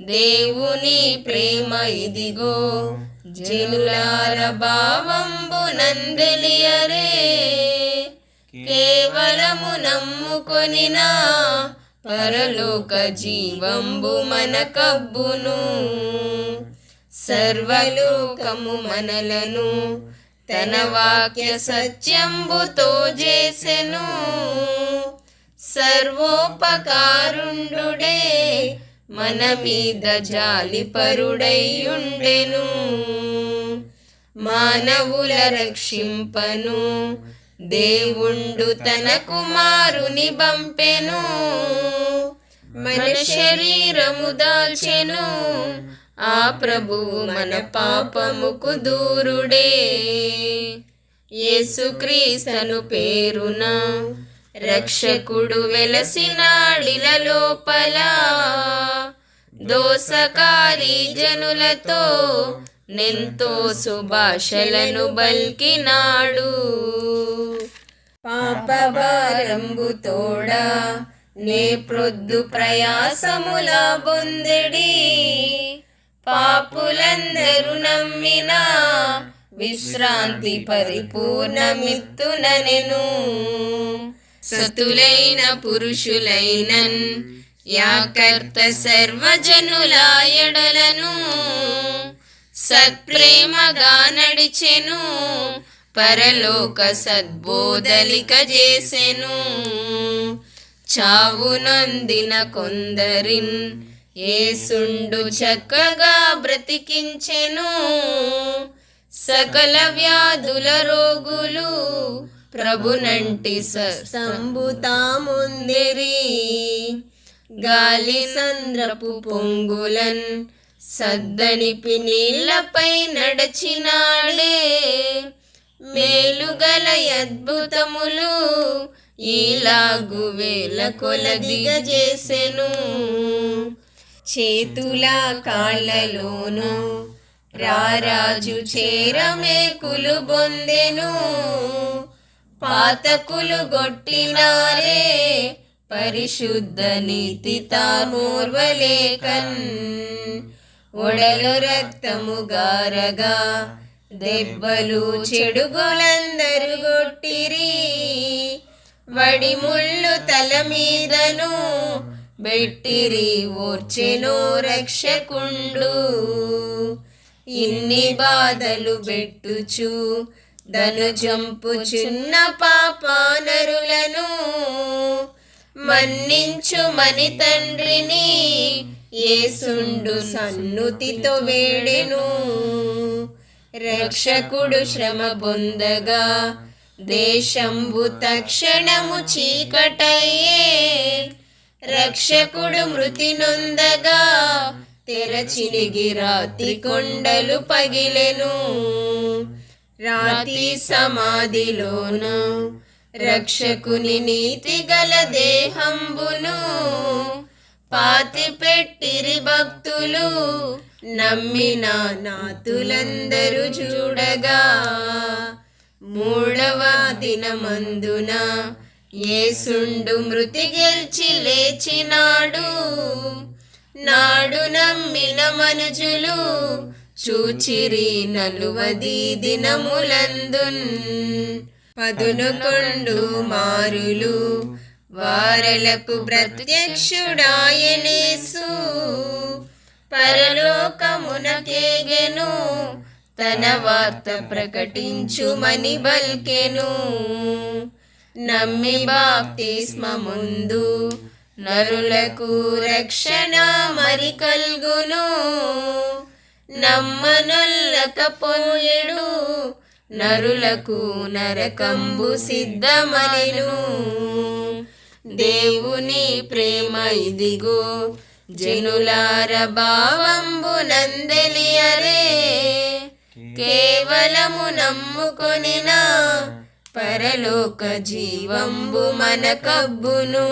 దేవుని ప్రేమ ఇదిగో జనులార భావంబునందెలియరే. కేవలము నమ్ముకొనినా పరలోక జీవంబు మనకబ్బును. సర్వలోకము మనలను తన వాక్య సత్యంబుతో చేసెను. సర్వోపకారుండుడే మన మీద జాలిపరుడైయుండెను. మానవుల రక్షింపను దేవుండు తన కుమారుని బంపెను. మన శరీరము దాల్చెను ఆ ప్రభువు మన పాపముకు దూరుడే. యేసుక్రీస్తు పేరున రక్షకుడు వెలసినాడిల లోపల. దోసకారి జనులతో నెంతో సుభాషలను బల్కినాడు. పాపభారంబు తోడా నే ప్రొద్దు ప్రయాసములా బొందెడి. పాపులందరూ నమ్మిన విశ్రాంతి పరిపూర్ణమిత్తుననెను. సతులైన పురుషులైనన్ యాకర్త సర్వజనుల ఎడలను సత్ప్రేమగా నడిచెను. పరలోక సద్బోధలిక చేసెను. చావునొందిన కొందరిన్ యేసుండు చక్కగా బ్రతికించెను. సకల వ్యాధుల రోగులు ప్రభునంటి సంబుతాముందిరి. గాలి సంద్రపు పొంగులన్ సద్దనిపి నీళ్లపై నడచినాడే. మేలుగల అద్భుతములు ఈలాగు వేల కొలదిగా చేసెను. చేతుల కాళ్ళలోను రారాజు చేరమేకులు బొందెను. పాతకులు గొట్టినారే పరిశుద్ధ నీతి తామోర్వలేకన్. ఒడలు రక్తము గారగా దెబ్బలు చెడుగులందరు గొట్టిరి. వడి ముళ్ళు తల మీదను బెట్టిరి ఓర్చెనో రక్షకుండు. ఇన్ని బాధలు బెట్టుచు దను జంపుచున్న పాపానరులను మన్నించు మని తండ్రిని యేసుండు సన్నుతితో వేడెను. రక్షకుడు శ్రమ పొందగా దేశంబు తక్షణము చీకటయ్యే. రక్షకుడు మృతి నొందగా తెరచినిగి రాత్రి కొండలు పగిలెను. రాతి సమాధిలోన రక్షకుని నీతి గల దేహంబును పాతి పెట్టిరి భక్తులు. నమ్మిన నాతులందరూ చూడగా మూడవ దినమందున యేసుండు మృతి గెల్చి లేచినాడు. నాడు నమ్మిన మనుజులు చూచిరి 40 దినములందున్. 11 మారులు వారలకు ప్రత్యక్షుడాయనేసు. పరలోకమునకేగెను తన వార్త ప్రకటించుమని బల్కెను. నమ్మి బాప్తిస్మముందు నరులకు రక్షణ మరి కల్గును. నమ్మనొల్లకపోయెడు నరులకు నరకంబు సిద్ధమనెను. దేవుని ప్రేమ ఇదిగో జనులార భావంబునందెలియరే. కేవలము నమ్ముకొనిన పరలోక జీవంబు మనకబ్బును.